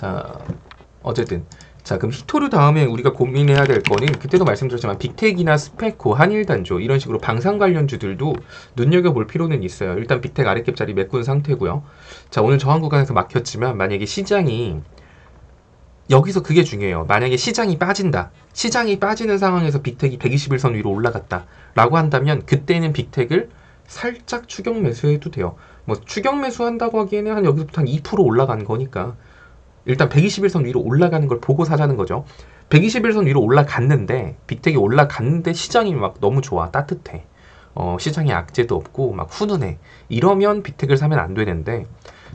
자, 어쨌든 자, 그럼 히토류 다음에 우리가 고민해야 될 거는 그때도 말씀드렸지만 빅텍이나 스페코, 한일단조 이런 식으로 방산 관련주들도 눈여겨볼 필요는 있어요. 일단 빅텍 아랫갭자리 메꾼 상태고요. 자, 오늘 저항 구간에서 막혔지만 만약에 시장이 여기서 그게 중요해요. 만약에 시장이 빠진다. 시장이 빠지는 상황에서 빅텍이 121선 위로 올라갔다 라고 한다면 그때는 빅텍을 살짝 추격 매수해도 돼요. 뭐 추격 매수한다고 하기에는 한 여기서부터 한 2% 올라간 거니까 일단 121선 위로 올라가는 걸 보고 사자는 거죠. 121선 위로 올라갔는데 빅텍이 올라갔는데 시장이 막 너무 좋아, 따뜻해. 시장에 악재도 없고 막 훈훈해. 이러면 빅텍을 사면 안 되는데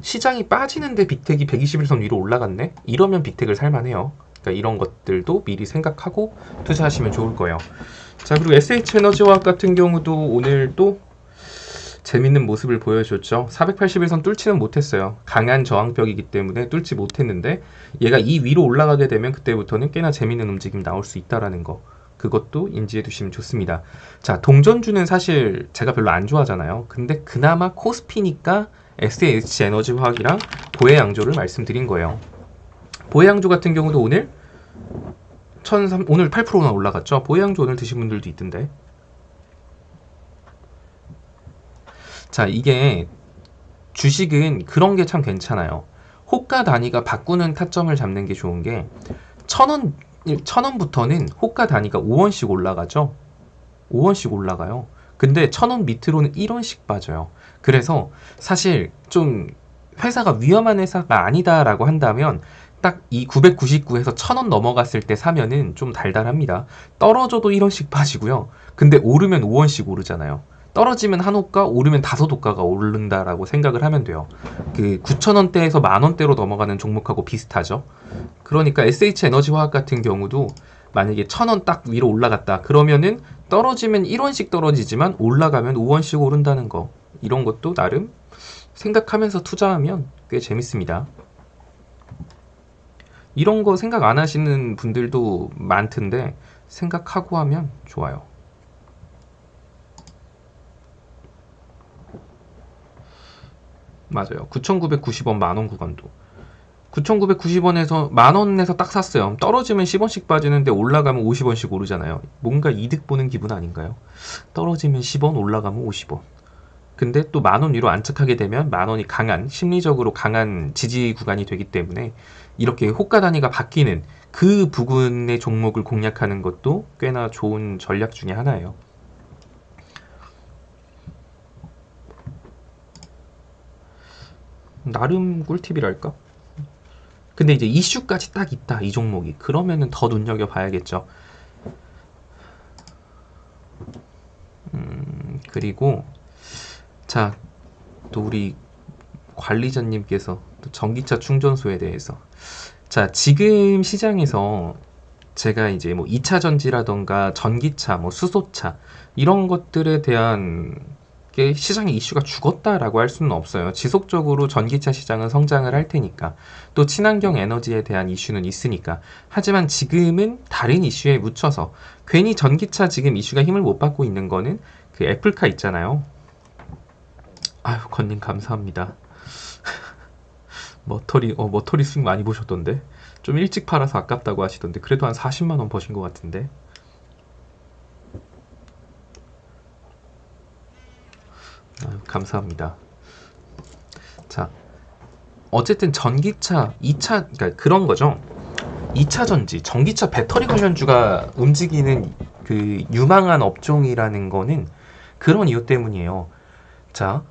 시장이 빠지는데 빅텍이 121선 위로 올라갔네? 이러면 빅텍을 살만해요. 그러니까 이런 것들도 미리 생각하고 투자하시면 좋을 거예요. 자, 그리고 SH에너지화학 같은 경우도 오늘 또 재밌는 모습을 보여줬죠. 481선 뚫지는 못했어요. 강한 저항벽이기 때문에 뚫지 못했는데 얘가 이 위로 올라가게 되면 그때부터는 꽤나 재밌는 움직임 나올 수 있다라는 거. 그것도 인지해 두시면 좋습니다. 자, 동전주는 사실 제가 별로 안 좋아하잖아요. 근데 그나마 코스피니까 SH에너지화학이랑 보혜양조를 말씀드린 거예요. 보혜양조 같은 경우도 오늘 오늘 8%나 올라갔죠. 보혜양조 오늘 드신 분들도 있던데. 자, 이게 주식은 그런 게 참 괜찮아요. 호가 단위가 바꾸는 타점을 잡는 게 좋은 게 1,000원부터는 호가 단위가 5원씩 올라가죠. 5원씩 올라가요. 근데 1,000원 밑으로는 1원씩 빠져요. 그래서 사실 좀 회사가 위험한 회사가 아니다라고 한다면 딱 이 999에서 1,000원 넘어갔을 때 사면은 좀 달달합니다. 떨어져도 1원씩 빠지고요. 근데 오르면 5원씩 오르잖아요. 떨어지면 한 호가, 오르면 5호가가 오른다라고 생각을 하면 돼요. 그 9,000원대에서 만원대로 넘어가는 종목하고 비슷하죠. 그러니까 SH에너지화학 같은 경우도 만약에 1,000원 딱 위로 올라갔다. 그러면은 떨어지면 1원씩 떨어지지만 올라가면 5원씩 오른다는 거. 이런 것도 나름 생각하면서 투자하면 꽤 재밌습니다. 이런 거 생각 안 하시는 분들도 많던데 생각하고 하면 좋아요. 맞아요. 9,990원 만원 구간도 9,990원에서 만원에서 딱 샀어요. 떨어지면 10원씩 빠지는데 올라가면 50원씩 오르잖아요. 뭔가 이득 보는 기분 아닌가요? 떨어지면 10원, 올라가면 50원. 근데 또 만원 위로 안착하게 되면 만원이 강한, 심리적으로 강한 지지 구간이 되기 때문에 이렇게 호가 단위가 바뀌는 그 부분의 종목을 공략하는 것도 꽤나 좋은 전략 중에 하나예요. 나름 꿀팁이랄까? 근데 이제 이슈까지 딱 있다, 이 종목이. 그러면은 더 눈여겨봐야겠죠. 그리고 자, 또 우리 관리자님께서 또 전기차 충전소에 대해서 자, 지금 시장에서 제가 이제 뭐 2차 전지라던가 전기차, 뭐 수소차 이런 것들에 대한 게 시장의 이슈가 죽었다라고 할 수는 없어요. 지속적으로 전기차 시장은 성장을 할 테니까 또 친환경 에너지에 대한 이슈는 있으니까. 하지만 지금은 다른 이슈에 묻혀서 괜히 전기차 지금 이슈가 힘을 못 받고 있는 거는 그 애플카 있잖아요. 아유, 건님 감사합니다. 머터리 수익 많이 보셨던데 좀 일찍 팔아서 아깝다고 하시던데 그래도 한 40만원 버신 것 같은데. 아유, 감사합니다. 자, 어쨌든 전기차 2차, 그러니까 그런 거죠. 2차 전지, 전기차 배터리 관련주가 움직이는 그 유망한 업종이라는 거는 그런 이유 때문이에요. 자,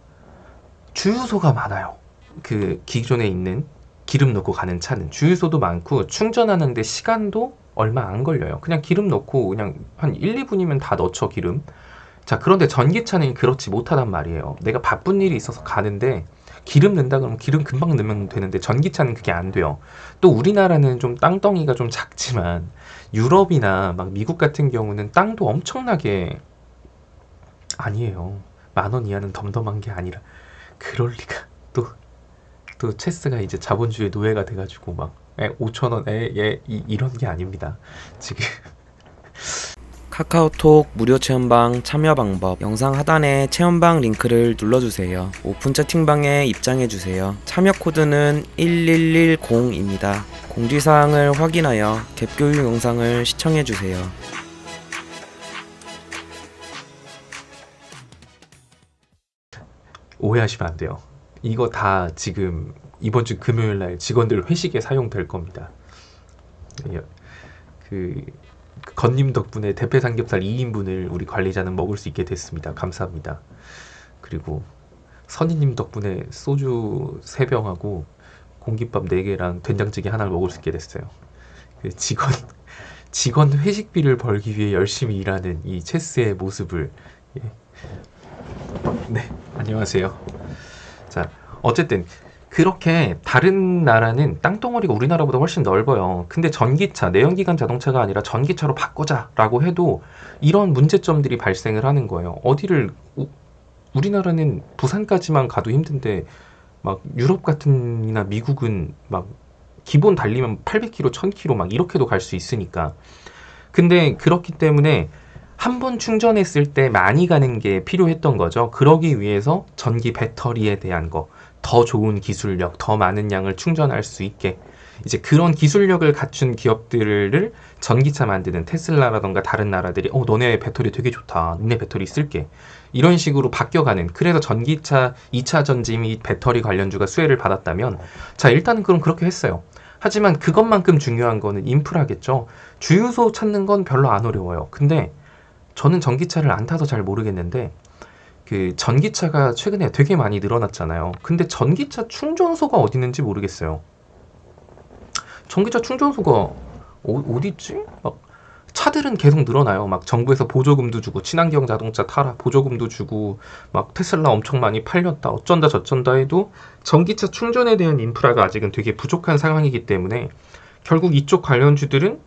주유소가 많아요. 그 기존에 있는 기름 넣고 가는 차는 주유소도 많고 충전하는데 시간도 얼마 안 걸려요. 그냥 기름 넣고 그냥 한 1, 2분이면 다 넣죠, 기름. 자, 그런데 전기차는 그렇지 못하단 말이에요. 내가 바쁜 일이 있어서 가는데 기름 넣는다 그러면 기름 금방 넣으면 되는데 전기차는 그게 안 돼요. 또 우리나라는 좀 땅덩이가 좀 작지만 유럽이나 막 미국 같은 경우는 땅도 엄청나게 아니에요. 10,000원 이하는 덤덤한 게 아니라 그럴 리가. 또 체스가 이제 자본주의 노예가 돼가지고 막 5,000원 이런 게 아닙니다. 지금 카카오톡 무료 체험방 참여 방법 영상 하단에 체험방 링크를 눌러주세요. 오픈 채팅방에 입장해주세요. 참여 코드는 1110입니다. 공지사항을 확인하여 갭교육 영상을 시청해주세요. 오해하시면 안 돼요. 이거 다 지금 이번 주 금요일 날 직원들 회식에 사용될 겁니다. 그 건님 덕분에 대패 삼겹살 2인분을 우리 관리자는 먹을 수 있게 됐습니다. 감사합니다. 그리고 선희님 덕분에 소주 3병하고 공깃밥 4개랑 된장찌개 하나를 먹을 수 있게 됐어요. 그 직원 회식비를 벌기 위해 열심히 일하는 이 체스의 모습을 네, 안녕하세요. 자, 어쨌든 그렇게 다른 나라는 땅덩어리가 우리나라보다 훨씬 넓어요. 근데 전기차, 내연기관 자동차가 아니라 전기차로 바꾸자라고 해도 이런 문제점들이 발생을 하는 거예요. 우리나라는 부산까지만 가도 힘든데 막 유럽 같은이나 미국은 막 기본 달리면 800km, 1000km 막 이렇게도 갈 수 있으니까. 근데 그렇기 때문에 한 번 충전했을 때 많이 가는 게 필요했던 거죠. 그러기 위해서 전기 배터리에 대한 거, 더 좋은 기술력, 더 많은 양을 충전할 수 있게 이제 그런 기술력을 갖춘 기업들을 전기차 만드는 테슬라라던가 다른 나라들이 너네 배터리 되게 좋다. 니네 배터리 쓸게. 이런 식으로 바뀌어가는, 그래서 전기차 2차 전지 및 배터리 관련주가 수혜를 받았다면, 자, 일단은 그럼 그렇게 했어요. 하지만 그것만큼 중요한 거는 인프라겠죠. 주유소 찾는 건 별로 안 어려워요. 근데 저는 전기차를 안 타서 잘 모르겠는데 그 전기차가 최근에 되게 많이 늘어났잖아요. 근데 전기차 충전소가 어디 있는지 모르겠어요. 전기차 충전소가 어디 있지? 막 차들은 계속 늘어나요. 막 정부에서 보조금도 주고 친환경 자동차 타라 보조금도 주고 막 테슬라 엄청 많이 팔렸다 어쩐다 저쩐다 해도 전기차 충전에 대한 인프라가 아직은 되게 부족한 상황이기 때문에 결국 이쪽 관련주들은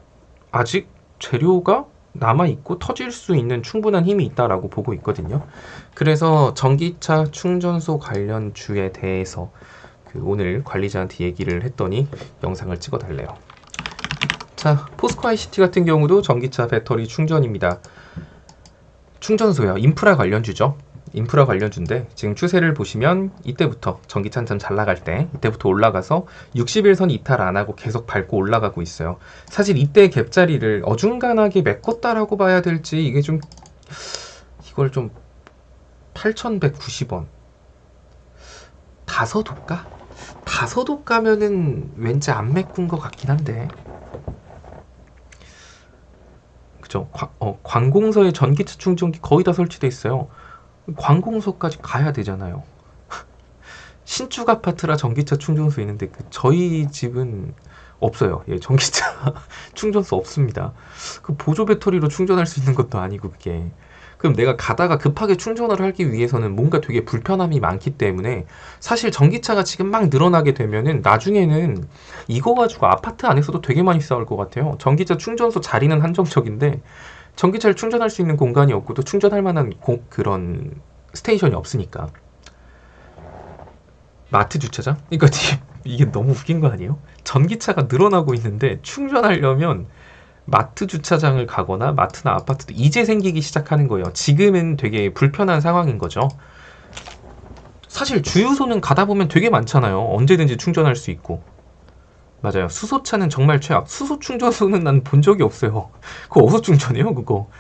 아직 재료가 남아있고 터질 수 있는 충분한 힘이 있다라고 보고 있거든요. 그래서 전기차 충전소 관련주에 대해서 오늘 관리자한테 얘기를 했더니 영상을 찍어달래요. 자, 포스코 ICT 같은 경우도 전기차 배터리 충전입니다. 충전소요. 인프라 관련주죠. 인프라 관련주인데 지금 추세를 보시면 이때부터 전기차 한참 잘 나갈 때 이때부터 올라가서 60일선 이탈 안 하고 계속 밟고 올라가고 있어요. 사실 이때 갭자리를 어중간하게 메꿨다라고 봐야 될지 이걸 좀 8,190원 다섯호가? 다섯호가면은 왠지 안 메꾼 것 같긴 한데 그죠? 관공서에 전기차 충전기 거의 다 설치돼 있어요. 관공서까지 가야 되잖아요. 신축 아파트라 전기차 충전소 있는데 저희 집은 없어요. 예, 전기차 충전소 없습니다. 그 보조 배터리로 충전할 수 있는 것도 아니고 그게. 그럼 내가 가다가 급하게 충전을 하기 위해서는 뭔가 되게 불편함이 많기 때문에 사실 전기차가 지금 막 늘어나게 되면은 나중에는 이거 가지고 아파트 안에서도 되게 많이 싸울 것 같아요. 전기차 충전소 자리는 한정적인데 전기차를 충전할 수 있는 공간이 없고 또 충전할 만한 그런 스테이션이 없으니까. 마트 주차장? 그러니까 이게 너무 웃긴 거 아니에요? 전기차가 늘어나고 있는데 충전하려면 마트 주차장을 가거나 마트나 아파트도 이제 생기기 시작하는 거예요. 지금은 되게 불편한 상황인 거죠. 사실 주유소는 가다 보면 되게 많잖아요. 언제든지 충전할 수 있고. 맞아요. 수소차는 정말 최악. 수소 충전소는 난 본 적이 없어요. 그거 어디서 충전해요, 그거?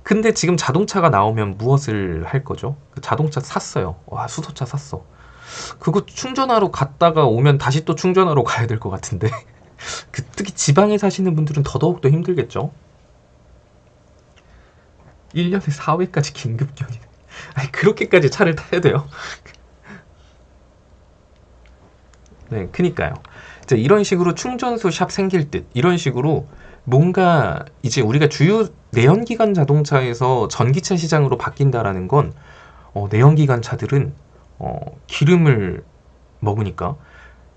근데 지금 자동차가 나오면 무엇을 할 거죠? 자동차 샀어요. 와, 수소차 샀어. 그거 충전하러 갔다가 오면 다시 또 충전하러 가야 될 것 같은데. 특히 지방에 사시는 분들은 더더욱 더 힘들겠죠? 1년에 4회까지 긴급견이. 아니, 그렇게까지 차를 타야 돼요? 네, 그니까요. 이제 이런 식으로 충전소 샵 생길 듯, 이런 식으로 뭔가 이제 우리가 주요 내연기관 자동차에서 전기차 시장으로 바뀐다라는 건 내연기관 차들은 기름을 먹으니까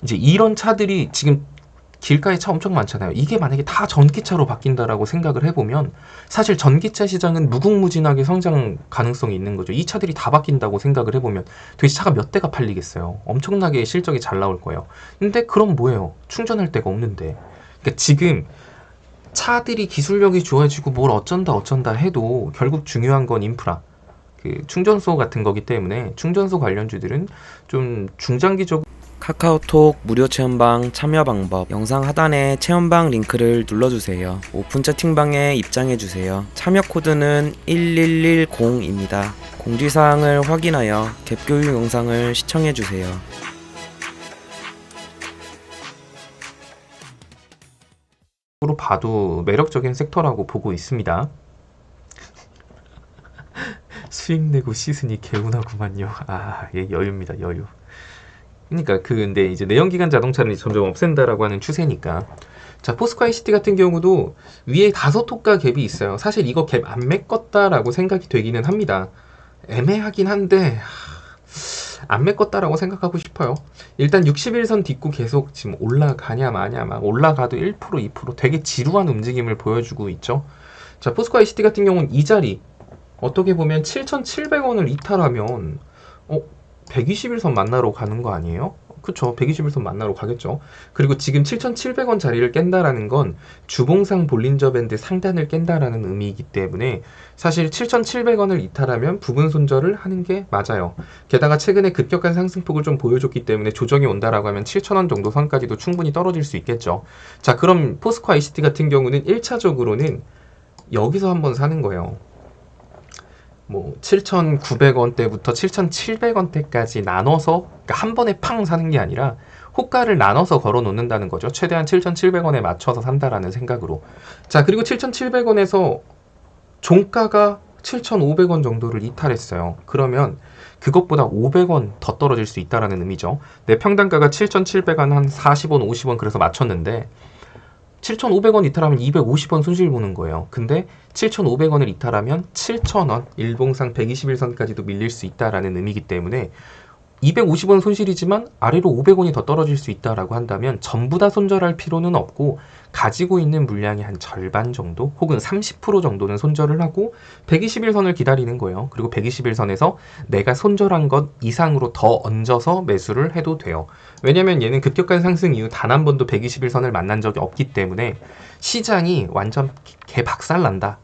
이제 이런 차들이 지금 길가에 차 엄청 많잖아요. 이게 만약에 다 전기차로 바뀐다라고 생각을 해보면 사실 전기차 시장은 무궁무진하게 성장 가능성이 있는 거죠. 이 차들이 다 바뀐다고 생각을 해보면 도대체 차가 몇 대가 팔리겠어요. 엄청나게 실적이 잘 나올 거예요. 근데 그럼 뭐예요? 충전할 데가 없는데. 그러니까 지금 차들이 기술력이 좋아지고 뭘 어쩐다 해도 결국 중요한 건 인프라, 그 충전소 같은 거기 때문에 충전소 관련주들은 좀 중장기적. 카카오톡 무료 체험방 참여 방법 영상 하단에 체험방 링크를 눌러주세요. 오픈 채팅방에 입장해주세요. 참여 코드는 1110입니다. 공지사항을 확인하여 갭교육 영상을 시청해주세요. 으로 봐도 매력적인 섹터라고 보고 있습니다. 수익 내고 시스니 개운하구만요. 아, 예, 여유입니다, 여유. 그러니까 근데 이제 내연기관 자동차를 점점 없앤다라고 하는 추세니까. 자, 포스코 ICT 같은 경우도 위에 다섯 호가 갭이 있어요. 사실 이거 갭 안 메꿨다라고 생각이 되기는 합니다. 애매하긴 한데 안 메꿨다라고 생각하고 싶어요. 일단 61선 딛고 계속 지금 올라가냐 마냐 막 올라가도 1% 2% 되게 지루한 움직임을 보여주고 있죠. 자, 포스코 ICT 같은 경우는 이 자리 어떻게 보면 7,700원을 이탈하면 121선 만나러 가는 거 아니에요? 그쵸, 121선 만나러 가겠죠. 그리고 지금 7,700원 자리를 깬다라는 건 주봉상 볼린저 밴드 상단을 깬다라는 의미이기 때문에 사실 7,700원을 이탈하면 부분 손절을 하는 게 맞아요. 게다가 최근에 급격한 상승폭을 좀 보여줬기 때문에 조정이 온다라고 하면 7,000원 정도 선까지도 충분히 떨어질 수 있겠죠. 자, 그럼 포스코 ICT 같은 경우는 1차적으로는 여기서 한번 사는 거예요. 뭐 7,900원대부터 7,700원대까지 나눠서, 그러니까 한 번에 팡 사는 게 아니라 호가를 나눠서 걸어 놓는다는 거죠. 최대한 7,700원에 맞춰서 산다라는 생각으로. 자, 그리고 7,700원에서 종가가 7,500원 정도를 이탈했어요. 그러면 그것보다 500원 더 떨어질 수 있다라는 의미죠. 내 평단가가 7,700원 한 40원, 50원 그래서 맞췄는데 7,500원 이탈하면 250원 손실 보는 거예요. 근데 7,500원을 이탈하면 7,000원, 일봉상 121선까지도 밀릴 수 있다라는 의미이기 때문에 250원 손실이지만 아래로 500원이 더 떨어질 수 있다라고 한다면 전부 다 손절할 필요는 없고 가지고 있는 물량의 한 절반 정도 혹은 30% 정도는 손절을 하고 121선을 기다리는 거예요. 그리고 121선에서 내가 손절한 것 이상으로 더 얹어서 매수를 해도 돼요. 왜냐면 얘는 급격한 상승 이후 단 한 번도 121선을 만난 적이 없기 때문에 시장이 완전 개박살난다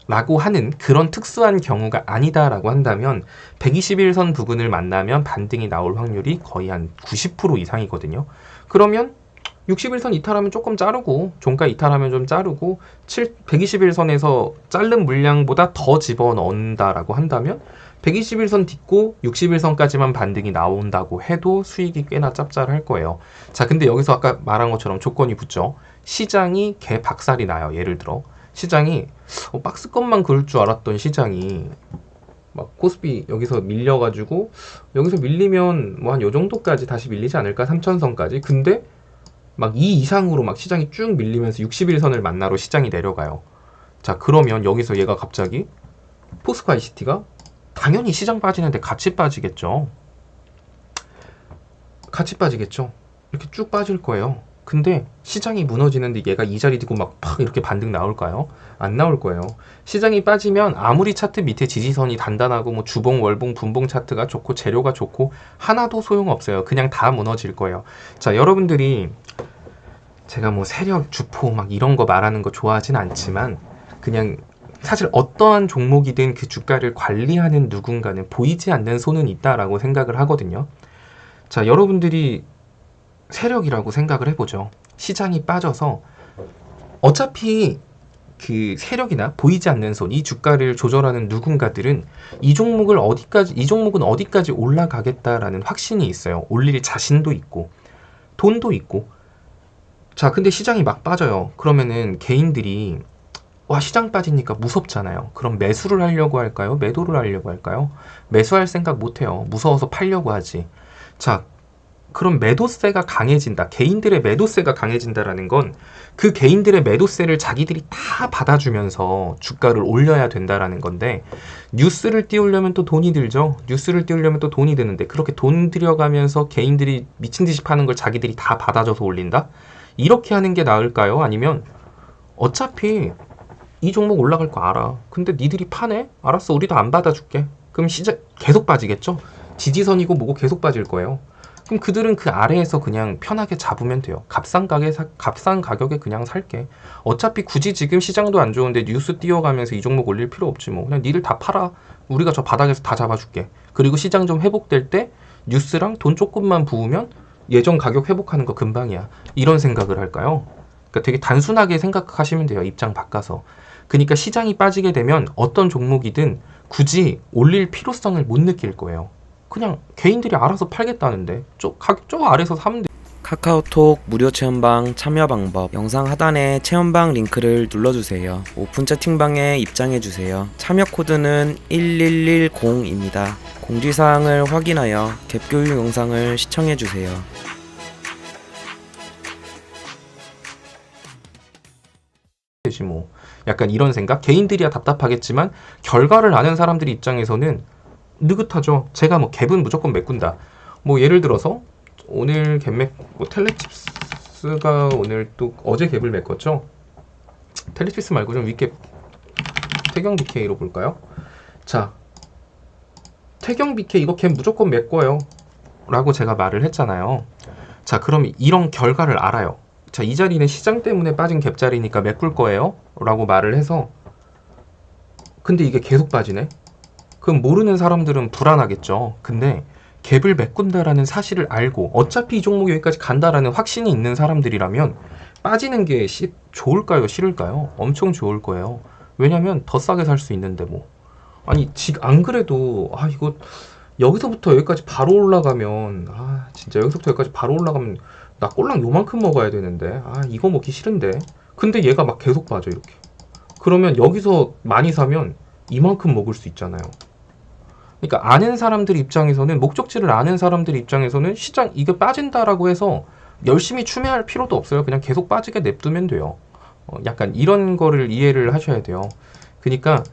라고 하는 그런 특수한 경우가 아니다라고 한다면 121선 부근을 만나면 반등이 나올 확률이 거의 한 90% 이상이거든요. 그러면 61선 이탈하면 조금 자르고 종가 이탈하면 좀 자르고 121선에서 자른 물량보다 더 집어넣는다라고 한다면 121선 딛고 61선까지만 반등이 나온다고 해도 수익이 꽤나 짭짤할 거예요. 자, 근데 여기서 아까 말한 것처럼 조건이 붙죠. 시장이 개박살이 나요. 예를 들어 시장이 박스권만 그럴 줄 알았던 시장이 막 코스피 여기서 밀려가지고 여기서 밀리면 뭐 한 요 정도까지 다시 밀리지 않을까? 3,000선까지. 근데 막 이 이상으로 막 시장이 쭉 밀리면서 61선을 만나러 시장이 내려가요. 자, 그러면 여기서 얘가 갑자기 포스코 ICT가 당연히 시장 빠지는데 같이 빠지겠죠. 같이 빠지겠죠. 이렇게 쭉 빠질 거예요. 근데 시장이 무너지는데 얘가 이 자리 두고 막 팍 이렇게 반등 나올까요? 안 나올 거예요. 시장이 빠지면 아무리 차트 밑에 지지선이 단단하고 뭐 주봉, 월봉, 분봉 차트가 좋고 재료가 좋고 하나도 소용없어요. 그냥 다 무너질 거예요. 자, 여러분들이 제가 뭐 세력, 주포 막 이런 거 말하는 거 좋아하진 않지만 그냥 사실 어떠한 종목이든 그 주가를 관리하는 누군가는 보이지 않는 손은 있다라고 생각을 하거든요. 자, 여러분들이 세력이라고 생각을 해보죠. 시장이 빠져서 어차피 그 세력이나 보이지 않는 손, 이 주가를 조절하는 누군가들은 이 종목은 어디까지 올라가겠다라는 확신이 있어요. 올릴 자신도 있고 돈도 있고. 자, 근데 시장이 막 빠져요. 그러면은 개인들이 와, 시장 빠지니까 무섭잖아요. 그럼 매수를 하려고 할까요? 매도를 하려고 할까요? 매수할 생각 못해요. 무서워서 팔려고 하지. 자, 그럼 매도세가 강해진다. 개인들의 매도세가 강해진다라는 건 그 개인들의 매도세를 자기들이 다 받아주면서 주가를 올려야 된다라는 건데 뉴스를 띄우려면 또 돈이 들죠. 뉴스를 띄우려면 또 돈이 드는데 그렇게 돈 들여가면서 개인들이 미친 듯이 파는 걸 자기들이 다 받아줘서 올린다? 이렇게 하는 게 나을까요? 아니면 어차피 이 종목 올라갈 거 알아. 근데 니들이 파네? 알았어, 우리도 안 받아줄게. 그럼 시장 계속 빠지겠죠? 지지선이고 뭐고 계속 빠질 거예요. 그럼 그들은 그 아래에서 그냥 편하게 잡으면 돼요. 값싼 가격에 그냥 살게. 어차피 굳이 지금 시장도 안 좋은데 뉴스 띄워가면서 이 종목 올릴 필요 없지 뭐. 그냥 니들 다 팔아. 우리가 저 바닥에서 다 잡아줄게. 그리고 시장 좀 회복될 때 뉴스랑 돈 조금만 부으면 예전 가격 회복하는 거 금방이야. 이런 생각을 할까요? 그러니까 되게 단순하게 생각하시면 돼요. 입장 바꿔서. 그러니까 시장이 빠지게 되면 어떤 종목이든 굳이 올릴 필요성을 못 느낄 거예요. 그냥 개인들이 알아서 팔겠다는데 가격 저 아래서 사면 돼. 카카오톡 무료 체험방 참여 방법 영상 하단에 체험방 링크를 눌러주세요. 오픈 채팅방에 입장해주세요. 참여 코드는 1110입니다. 공지사항을 확인하여 갭교육 영상을 시청해주세요. 되지 뭐. 약간 이런 생각? 개인들이야 답답하겠지만 결과를 아는 사람들 입장에서는 느긋하죠. 제가 뭐 갭은 무조건 메꾼다. 뭐 예를 들어서 오늘 갭 뭐 텔레칩스가 오늘 또 어제 갭을 메꿨죠. 텔레칩스 말고 좀 윗갭 태경 BK로 볼까요? 자, 태경 BK 이거 갭 무조건 메꿔요 라고 제가 말을 했잖아요. 자, 그럼 이런 결과를 알아요. 자, 이 자리는 시장 때문에 빠진 갭 자리니까 메꿀 거예요 라고 말을 해서 근데 이게 계속 빠지네? 그럼 모르는 사람들은 불안하겠죠. 근데 갭을 메꾼다라는 사실을 알고 어차피 이 종목이 여기까지 간다라는 확신이 있는 사람들이라면 빠지는 게 좋을까요? 싫을까요? 엄청 좋을 거예요. 왜냐면 더 싸게 살 수 있는데 뭐. 아니 지금 안 그래도 이거 여기서부터 여기까지 바로 올라가면 진짜 여기서부터 여기까지 바로 올라가면 나 꼴랑 요만큼 먹어야 되는데 이거 먹기 싫은데 근데 얘가 막 계속 빠져 이렇게. 그러면 여기서 많이 사면 이만큼 먹을 수 있잖아요. 그러니까 아는 사람들 입장에서는 목적지를 아는 사람들 입장에서는 시장 이게 빠진다라고 해서 열심히 추매할 필요도 없어요. 그냥 계속 빠지게 냅두면 돼요. 약간 이런 거를 이해를 하셔야 돼요. 그러니까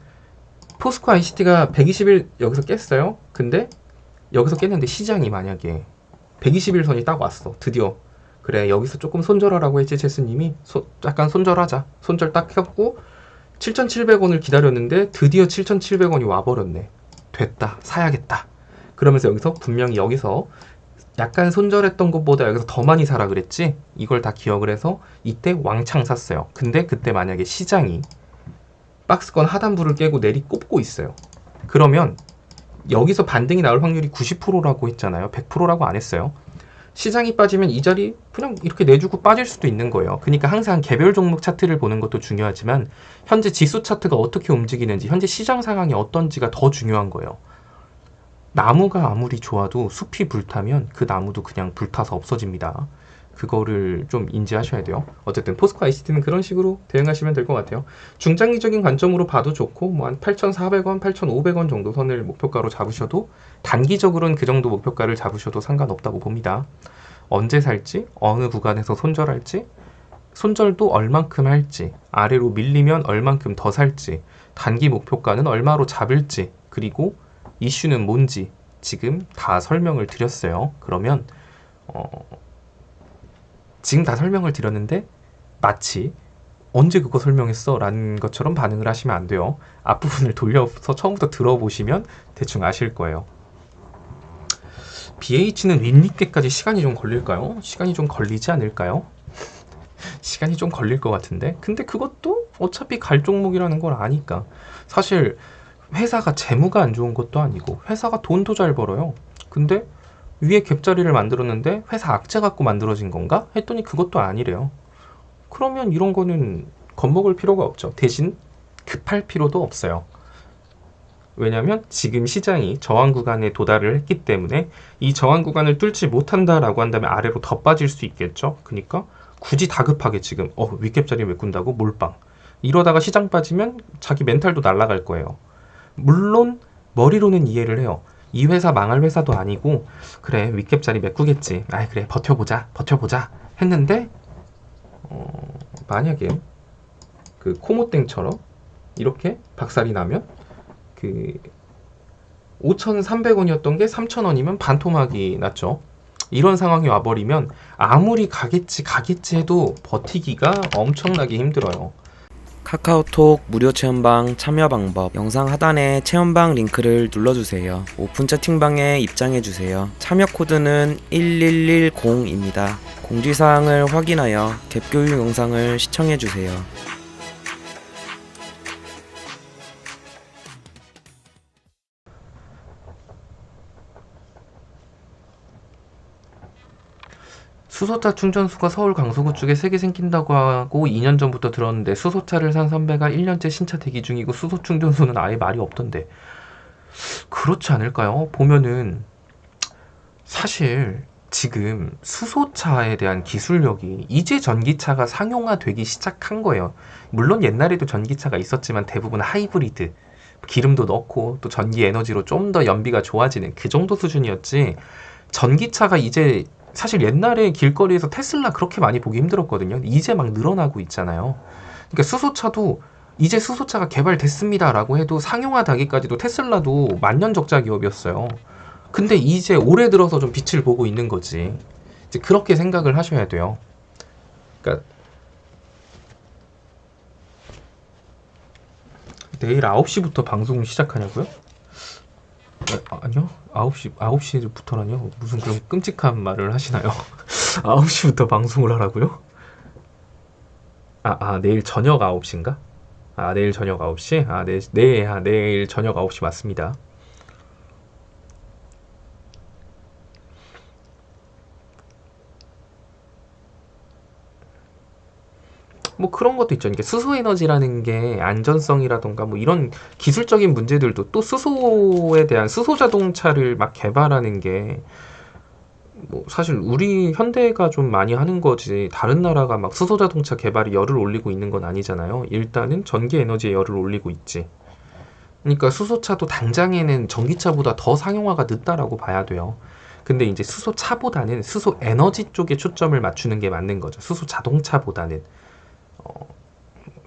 포스코 ICT가 120일 여기서 깼어요. 근데 여기서 깼는데 시장이 만약에 120일 선이 딱 왔어. 드디어 그래 여기서 조금 손절하라고 했지 제스님이 약간 손절하자. 손절 딱 켰고 7,700원을 기다렸는데 드디어 7,700원이 와버렸네. 됐다 사야겠다. 그러면서 여기서 분명히 여기서 약간 손절했던 것보다 여기서 더 많이 사라 그랬지. 이걸 다 기억을 해서 이때 왕창 샀어요. 근데 그때 만약에 시장이 박스권 하단부를 깨고 내리 꼽고 있어요. 그러면 여기서 반등이 나올 확률이 90%라고 했잖아요. 100%라고 안 했어요. 시장이 빠지면 이 자리 그냥 이렇게 내주고 빠질 수도 있는 거예요. 그러니까 항상 개별 종목 차트를 보는 것도 중요하지만 현재 지수 차트가 어떻게 움직이는지 현재 시장 상황이 어떤지가 더 중요한 거예요. 나무가 아무리 좋아도 숲이 불타면 그 나무도 그냥 불타서 없어집니다. 그거를 좀 인지하셔야 돼요. 어쨌든 포스코 ICT는 그런 식으로 대응하시면 될 것 같아요. 중장기적인 관점으로 봐도 좋고 뭐 한 8,400원, 8,500원 정도 선을 목표가로 잡으셔도 단기적으로는 그 정도 목표가를 잡으셔도 상관없다고 봅니다. 언제 살지, 어느 구간에서 손절할지, 손절도 얼만큼 할지, 아래로 밀리면 얼만큼 더 살지, 단기 목표가는 얼마로 잡을지, 그리고 이슈는 뭔지 지금 다 설명을 드렸어요. 그러면 지금 다 설명을 드렸는데 마치 언제 그거 설명했어? 라는 것처럼 반응을 하시면 안 돼요. 앞부분을 돌려서 처음부터 들어보시면 대충 아실 거예요. BH는 윗밑게까지 시간이 좀 걸릴까요? 시간이 좀 걸리지 않을까요? 시간이 좀 걸릴 것 같은데 근데 그것도 어차피 갈 종목이라는 걸 아니까 사실 회사가 재무가 안 좋은 것도 아니고 회사가 돈도 잘 벌어요. 근데 위에 갭자리를 만들었는데 회사 악재 갖고 만들어진 건가? 했더니 그것도 아니래요. 그러면 이런 거는 겁먹을 필요가 없죠. 대신 급할 필요도 없어요. 왜냐면 지금 시장이 저항 구간에 도달을 했기 때문에 이 저항 구간을 뚫지 못한다라고 한다면 아래로 더 빠질 수 있겠죠. 그러니까 굳이 다급하게 지금 윗갭자리 메꾼다고 몰빵. 이러다가 시장 빠지면 자기 멘탈도 날아갈 거예요. 물론 머리로는 이해를 해요. 이 회사 망할 회사도 아니고 그래 윗갭자리 메꾸겠지. 그래 버텨보자 했는데 만약에 그 코모땡처럼 이렇게 박살이 나면 그 5,300원이었던 게 3,000원이면 반토막이 났죠. 이런 상황이 와버리면 아무리 가겠지 해도 버티기가 엄청나게 힘들어요. 카카오톡 무료 체험방 참여 방법 영상 하단에 체험방 링크를 눌러주세요. 오픈 채팅방에 입장해주세요. 참여 코드는 1110입니다. 공지사항을 확인하여 갭교육 영상을 시청해주세요. 수소차 충전소가 서울 강서구 쪽에 3개 생긴다고 하고 2년 전부터 들었는데 수소차를 산 선배가 1년째 신차 대기 중이고 수소 충전소는 아예 말이 없던데 그렇지 않을까요? 보면은 사실 지금 수소차에 대한 기술력이 이제 전기차가 상용화되기 시작한 거예요. 물론 옛날에도 전기차가 있었지만 대부분 하이브리드 기름도 넣고 또 전기 에너지로 좀 더 연비가 좋아지는 그 정도 수준이었지 전기차가 이제 사실 옛날에 길거리에서 테슬라 그렇게 많이 보기 힘들었거든요. 이제 막 늘어나고 있잖아요. 그러니까 수소차도 이제 수소차가 개발됐습니다라고 해도 상용화되기까지도 테슬라도 만년적자 기업이었어요. 근데 이제 올해 들어서 좀 빛을 보고 있는 거지. 이제 그렇게 생각을 하셔야 돼요. 그러니까 내일 9시부터 방송 시작하냐고요? 아니요. 9시부터라뇨? 무슨 그런 끔찍한 말을 하시나요? 9시부터 방송을 하라고요? 내일 저녁 9시인가? 내일 저녁 9시? 내일 저녁 9시 맞습니다. 뭐 그런 것도 있죠. 이게 수소 에너지라는 게 안전성이라던가 뭐 이런 기술적인 문제들도 또 수소에 대한 수소 자동차를 막 개발하는 게 뭐 사실 우리 현대가 좀 많이 하는 거지 다른 나라가 막 수소 자동차 개발에 열을 올리고 있는 건 아니잖아요. 일단은 전기 에너지에 열을 올리고 있지. 그러니까 수소차도 당장에는 전기차보다 더 상용화가 늦다라고 봐야 돼요. 근데 이제 수소차보다는 수소 에너지 쪽에 초점을 맞추는 게 맞는 거죠. 수소 자동차보다는.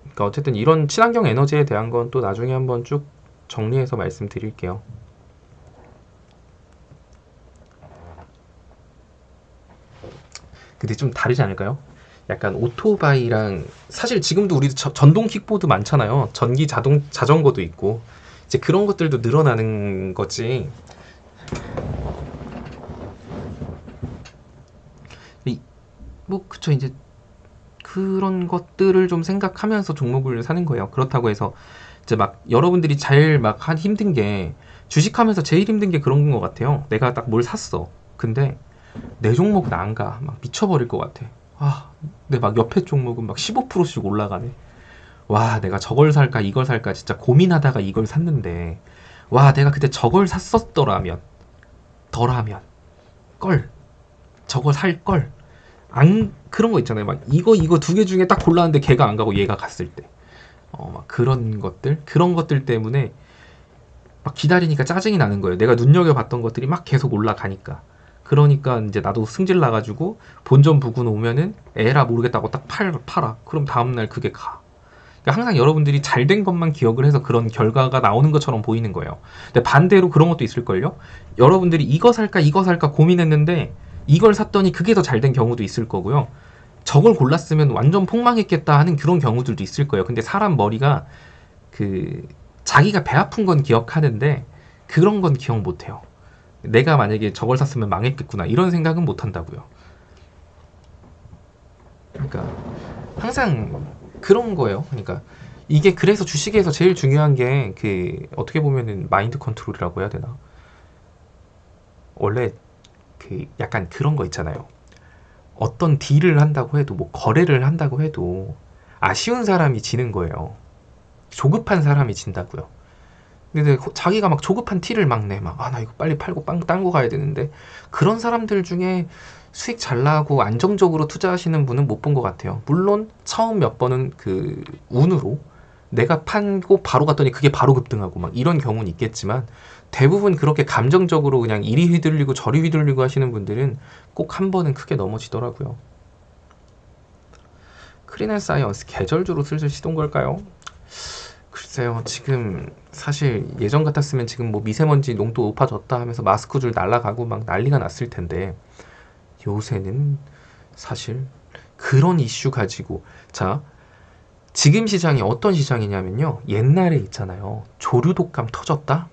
그러니까 어쨌든 이런 친환경 에너지에 대한 건 또 나중에 한번 쭉 정리해서 말씀드릴게요. 근데 좀 다르지 않을까요? 약간 오토바이랑 사실 지금도 우리 전동 킥보드 많잖아요. 전기 자전거도 있고 이제 그런 것들도 늘어나는 거지. 뭐 그쵸 이제 그런 것들을 좀 생각하면서 종목을 사는 거예요. 그렇다고 해서 이제 막 여러분들이 제일 막 힘든 게 주식하면서 제일 힘든 게 그런 것 같아요. 내가 딱 뭘 샀어. 근데 내 종목은 안 가. 막 미쳐버릴 것 같아. 근데 막 옆에 종목은 막 15%씩 올라가네. 와, 내가 저걸 살까 이걸 살까 진짜 고민하다가 이걸 샀는데 와, 내가 그때 저걸 샀었더라면 덜하면 걸 저거 살 걸. 안 그런 거 있잖아요. 막 이거 두 개 중에 딱 골랐는데 걔가 안 가고 얘가 갔을 때. 막 그런 것들 때문에 막 기다리니까 짜증이 나는 거예요. 내가 눈여겨봤던 것들이 막 계속 올라가니까. 그러니까 이제 나도 승질 나가지고 본전 부근 오면은 에라 모르겠다고 딱 팔아. 그럼 다음날 그게 가. 그러니까 항상 여러분들이 잘 된 것만 기억을 해서 그런 결과가 나오는 것처럼 보이는 거예요. 근데 반대로 그런 것도 있을걸요? 여러분들이 이거 살까 고민했는데 이걸 샀더니 그게 더 잘 된 경우도 있을 거고요. 저걸 골랐으면 완전 폭망했겠다 하는 그런 경우들도 있을 거예요. 근데 사람 머리가 자기가 배 아픈 건 기억하는데 그런 건 기억 못 해요. 내가 만약에 저걸 샀으면 망했겠구나 이런 생각은 못 한다고요. 그러니까 항상 그런 거예요. 그러니까 이게 그래서 주식에서 제일 중요한 게 어떻게 보면은 마인드 컨트롤이라고 해야 되나? 원래 약간 그런 거 있잖아요. 어떤 딜을 한다고 해도 뭐 거래를 한다고 해도 아쉬운 사람이 지는 거예요. 조급한 사람이 진다고요. 근데 자기가 막 조급한 티를 막 내. 나 이거 빨리 팔고 딴 거 가야 되는데 그런 사람들 중에 수익 잘 나고 안정적으로 투자하시는 분은 못 본 것 같아요. 물론 처음 몇 번은 운으로 내가 팔고 바로 갔더니 그게 바로 급등하고 막 이런 경우는 있겠지만 대부분 그렇게 감정적으로 그냥 이리 휘둘리고 저리 휘둘리고 하시는 분들은 꼭 한 번은 크게 넘어지더라고요. 크리넬 사이언스 계절주로 슬슬 시동 걸까요? 글쎄요, 지금 사실 예전 같았으면 지금 뭐 미세먼지 농도 높아졌다 하면서 마스크줄 날아가고 막 난리가 났을 텐데 요새는 사실 그런 이슈 가지고 자 지금 시장이 어떤 시장이냐면요. 옛날에 있잖아요. 조류독감 터졌다?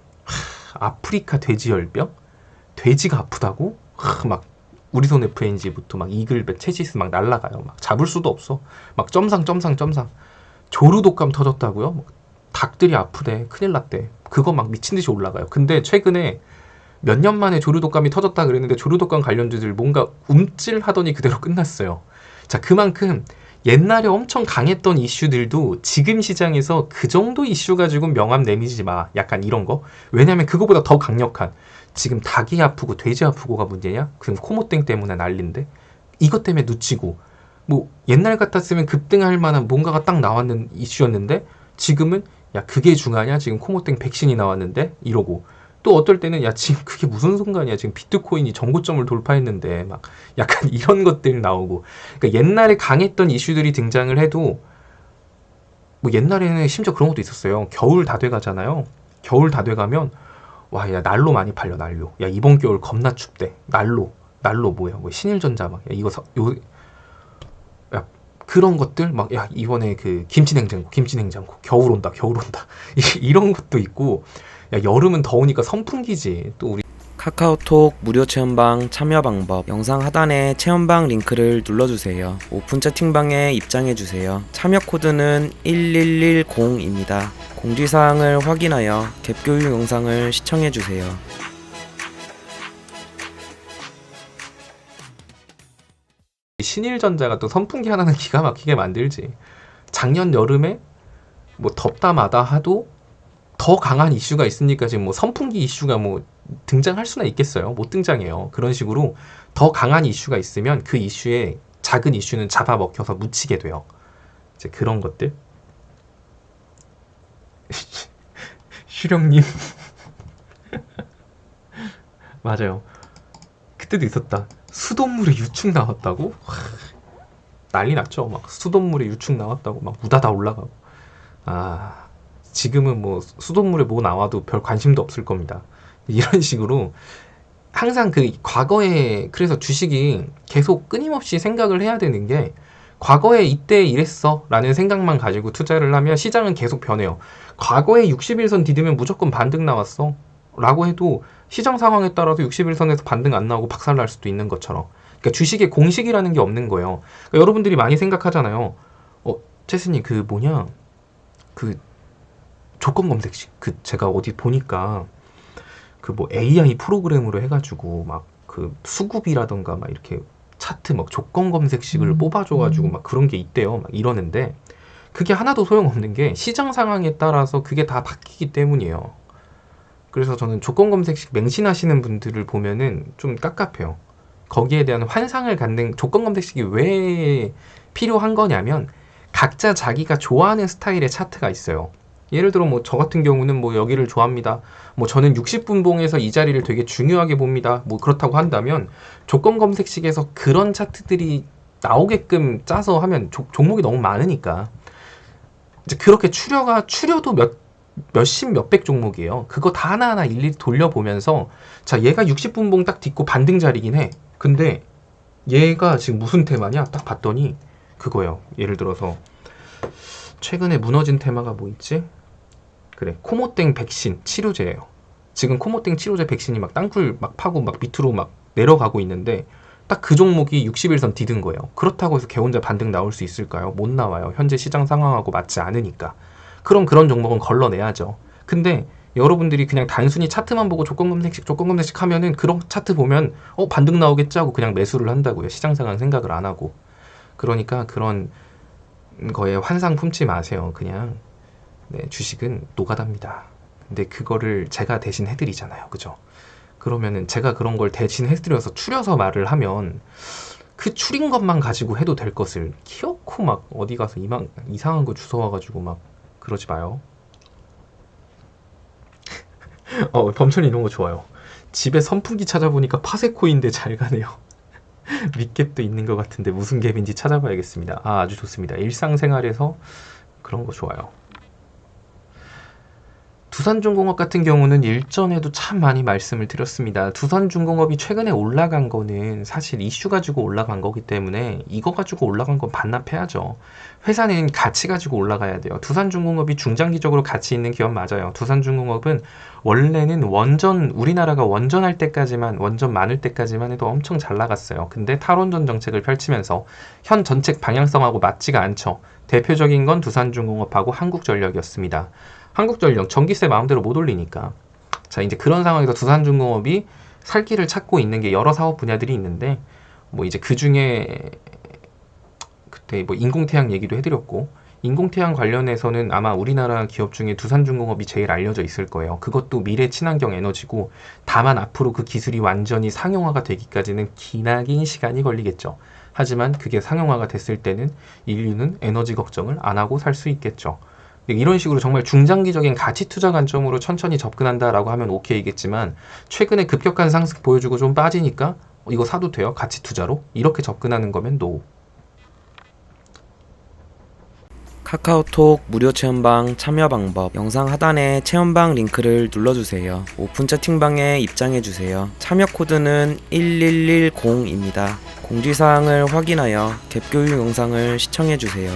아프리카 돼지열병? 돼지가 아프다고? 막 우리손 FNG부터 막 이글벳, 체시스 막 날라가요. 막 잡을 수도 없어. 막 점상. 조류독감 터졌다고요? 막 닭들이 아프대. 큰일 났대. 그거 막 미친 듯이 올라가요. 근데 최근에 몇 년 만에 조류독감이 터졌다 그랬는데 조류독감 관련주들 뭔가 움찔하더니 그대로 끝났어요. 자, 그만큼 옛날에 엄청 강했던 이슈들도 지금 시장에서 그 정도 이슈 가지고 명함 내미지 마. 약간 이런 거. 왜냐면 그거보다 더 강력한 지금 닭이 아프고 돼지 아프고가 문제냐? 그럼 코모땡 때문에 난린데 이것 때문에 놓치고 뭐 옛날 같았으면 급등할 만한 뭔가가 딱 나왔는 이슈였는데 지금은 야 그게 중요하냐? 지금 코모땡 백신이 나왔는데 이러고 또 어떨 때는 야 지금 그게 무슨 순간이야? 지금 비트코인이 정고점을 돌파했는데 막 약간 이런 것들 나오고 그러니까 옛날에 강했던 이슈들이 등장을 해도 뭐 옛날에는 심지어 그런 것도 있었어요. 겨울 다 돼가잖아요. 겨울 다 돼가면 와, 야, 난로 많이 팔려, 난로. 야, 이번 겨울 겁나 춥대. 난로 뭐야, 뭐, 신일전자 막, 야, 야, 그런 것들, 막, 야, 이번에 그, 김치냉장고, 겨울 온다. 이런 것도 있고, 야, 여름은 더우니까 선풍기지. 또 우리 카카오톡 무료 체험방 참여 방법 영상 하단에 체험방 링크를 눌러주세요. 오픈 채팅방에 입장해주세요. 참여 코드는 1110입니다. 공지사항을 확인하여 갭교육 영상을 시청해주세요. 신일전자가 또 선풍기 하나는 기가 막히게 만들지. 작년 여름에 뭐 덥다 마다 하도 더 강한 이슈가 있으니까 지금 뭐 선풍기 이슈가 뭐 등장할 수나 있겠어요? 못 등장해요. 그런 식으로 더 강한 이슈가 있으면 그 이슈에 작은 이슈는 잡아먹혀서 묻히게 돼요. 이제 그런 것들. 슈령님. 맞아요. 그때도 있었다. 수돗물에 유축 나왔다고? 난리 났죠. 막 수돗물에 유축 나왔다고 막 우다다 올라가고. 아, 지금은 뭐 수돗물에 뭐 나와도 별 관심도 없을 겁니다. 이런 식으로 항상 그 과거에 그래서 주식이 계속 끊임없이 생각을 해야 되는 게 과거에 이때 이랬어 라는 생각만 가지고 투자를 하면 시장은 계속 변해요. 과거에 60일선 디디면 무조건 반등 나왔어 라고 해도 시장 상황에 따라서 60일선에서 반등 안 나오고 박살날 수도 있는 것처럼 그러니까 주식에 공식이라는 게 없는 거예요. 그러니까 여러분들이 많이 생각하잖아요. 채스님 그 뭐냐 그 조건 검색식 그 제가 어디 보니까 그 뭐 AI 프로그램으로 해가지고 막 그 수급이라던가 막 이렇게 차트 막 조건 검색식을 뽑아줘가지고 막 그런 게 있대요. 막 이러는데 그게 하나도 소용없는 게 시장 상황에 따라서 그게 다 바뀌기 때문이에요. 그래서 저는 조건 검색식 맹신하시는 분들을 보면은 좀 깝깝해요. 거기에 대한 환상을 갖는 조건 검색식이 왜 필요한 거냐면 각자 자기가 좋아하는 스타일의 차트가 있어요. 예를 들어 뭐 저 같은 경우는 뭐 여기를 좋아합니다. 뭐 저는 60분봉에서 이 자리를 되게 중요하게 봅니다. 뭐 그렇다고 한다면 조건 검색식에서 그런 차트들이 나오게끔 짜서 하면 종목이 너무 많으니까 이제 그렇게 추려도 몇십 몇백 종목이에요. 그거 다 하나하나 일일이 돌려보면서 자 얘가 60분봉 딱 딛고 반등 자리긴 해. 근데 얘가 지금 무슨 테마냐 딱 봤더니 그거예요. 예를 들어서 최근에 무너진 테마가 뭐 있지? 그래 코모땡 백신 치료제예요. 지금 코모땡 치료제 백신이 막 땅굴 막 파고 막 밑으로 막 내려가고 있는데 딱 그 종목이 60일선 디든 거예요. 그렇다고 해서 걔 혼자 반등 나올 수 있을까요? 못 나와요. 현재 시장 상황하고 맞지 않으니까. 그럼 그런 종목은 걸러내야죠. 근데 여러분들이 그냥 단순히 차트만 보고 조건 검색식 하면은 그런 차트 보면 반등 나오겠지 하고 그냥 매수를 한다고요. 시장 상황 생각을 안 하고. 그러니까 그런 거에 환상 품지 마세요. 그냥 네, 주식은 노가다입니다. 근데 그거를 제가 대신 해드리잖아요. 그죠? 그러면은 제가 그런 걸 대신 해드려서 추려서 말을 하면 그 추린 것만 가지고 해도 될 것을 키워코 막 어디 가서 이상한 거 주워와가지고 막 그러지 마요. 범천이 이런 거 좋아요. 집에 선풍기 찾아보니까 파세코인데 잘 가네요. 윗갭도 있는 것 같은데 무슨 갭인지 찾아봐야겠습니다. 아주 좋습니다. 일상생활에서 그런 거 좋아요. 두산중공업 같은 경우는 일전에도 참 많이 말씀을 드렸습니다. 두산중공업이 최근에 올라간 거는 사실 이슈 가지고 올라간 거기 때문에 이거 가지고 올라간 건 반납해야죠. 회사는 가치 가지고 올라가야 돼요. 두산중공업이 중장기적으로 가치 있는 기업 맞아요. 두산중공업은 원래는 우리나라가 원전할 때까지만, 원전 많을 때까지만 해도 엄청 잘 나갔어요. 근데 탈원전 정책을 펼치면서 현 정책 방향성하고 맞지가 않죠. 대표적인 건 두산중공업하고 한국전력이었습니다. 한국전력 전기세 마음대로 못 올리니까. 자, 이제 그런 상황에서 두산중공업이 살 길을 찾고 있는 게 여러 사업 분야들이 있는데, 뭐 이제 그 중에 그때 뭐 인공태양 얘기도 해드렸고, 인공태양 관련해서는 아마 우리나라 기업 중에 두산중공업이 제일 알려져 있을 거예요. 그것도 미래 친환경 에너지고, 다만 앞으로 그 기술이 완전히 상용화가 되기까지는 기나긴 시간이 걸리겠죠. 하지만 그게 상용화가 됐을 때는 인류는 에너지 걱정을 안 하고 살 수 있겠죠. 이런 식으로 정말 중장기적인 가치 투자 관점으로 천천히 접근한다라고 하면 오케이겠지만, 최근에 급격한 상승 보여주고 좀 빠지니까 이거 사도 돼요? 가치 투자로? 이렇게 접근하는 거면 노. 카카오톡 무료 체험방 참여 방법 영상 하단에 체험방 링크를 눌러주세요. 오픈 채팅방에 입장해주세요. 참여 코드는 1110입니다. 공지사항을 확인하여 갭 교육 영상을 시청해주세요.